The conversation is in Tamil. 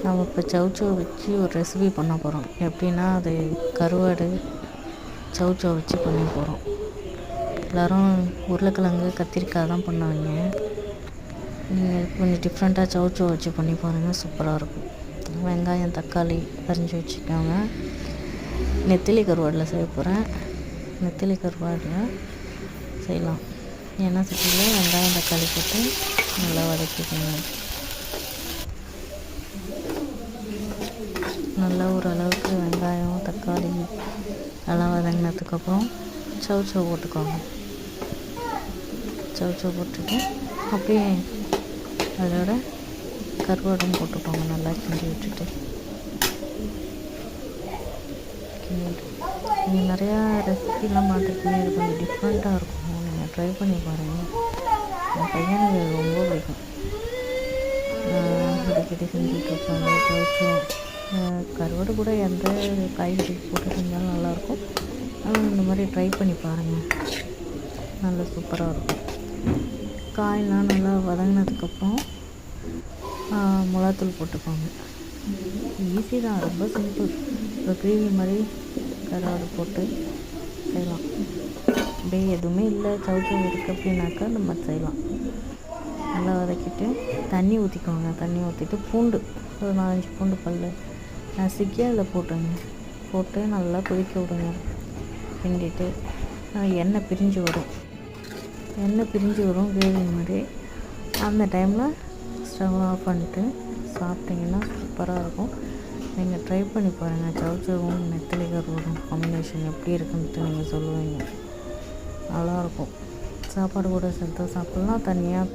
நம்ம இப்போ சௌச்சௌ வச்சு ஒரு ரெசிபி பண்ண போகிறோம். எப்படின்னா அது கருவாடு சௌச்சௌ வச்சு பண்ண போகிறோம். எல்லோரும் உருளைக்கிழங்கு கத்திரிக்காய் தான் பண்ணுவாங்க. நீங்கள் கொஞ்சம் டிஃப்ரெண்ட்டாக சௌச்சௌ வச்சு பண்ணி பாருங்கள், சூப்பராக இருக்கும். வெங்காயம் தக்காளி அரிஞ்சு வச்சுக்கோங்க. நெத்திலி கருவாடில் செய்ய போகிறேன். நெத்திலி கருவாடில் செய்யலாம். எண்ணெய் சட்டியில் வெங்காயம் தக்காளி போட்டு நல்லா வதக்கிக்கோங்க. நல்லா ஓரளவுக்கு வெங்காயம் தக்காளி நல்லா வதங்கினதுக்கப்புறம் சௌச்சௌ போட்டுக்கோங்க. சௌச்சௌ போட்டுட்டு அப்படியே அதோட கருவாடும் போட்டுக்கோங்க. நல்லா கிண்டி விட்டுட்டு நீங்கள் நிறையா ரெசிபிலாம் பார்த்துருக்கீங்க. இது கொஞ்சம் டிஃப்ரெண்ட்டாக இருக்கும். நீங்கள் ட்ரை பண்ணி பாருங்கள். என் பையனுக்கு ரொம்ப பிடிக்கும். அடிக்கடி செஞ்சுட்டு இருப்பாங்க. சௌச்சௌ கருவாடு கூட எந்த காய்கறி போட்டு செஞ்சாலும் நல்லாயிருக்கும். ஆனால் இந்த மாதிரி ட்ரை பண்ணி பாருங்கள், நல்லா சூப்பராக இருக்கும். காயெலாம் நல்லா வதங்கினதுக்கப்புறம் மிளகாத்தூள் போட்டுக்கோங்க. ஈஸி தான், ரொம்ப சிம்பிள். ஒரு கிரேவி மாதிரி கருவாடு போட்டு செய்யலாம். அப்படியே எதுவுமே இல்லை சௌச்சௌ இருக்குது அப்படின்னாக்கா நம்ம செய்யலாம். நல்லா வதக்கிட்டு தண்ணி ஊற்றிக்கோங்க. தண்ணி ஊற்றிட்டு பூண்டு ஒரு 4-5 பூண்டு பல் நசுக்கி அதில் போட்டு நல்லா கொதிக்க விடுங்க. கிண்டிட்டு எண்ணெய் பிரிஞ்சு வரும் கிரேவி மாதிரி. அந்த டைமில் ஸ்டவ் ஆஃப் பண்ணிட்டு சாப்பிட்டிங்கன்னா சூப்பராக இருக்கும். நீங்கள் ட்ரை பண்ணி பாருங்கள். சௌச்சௌவும் நெத்திலி கருவாடும் காம்பினேஷன் எப்படி இருக்குன்ட்டு நீங்கள் சொல்லுவீங்க. நல்லாயிருக்கும். சாப்பாடு கூட சேர்த்து சாப்பிட்லாம், தனியாக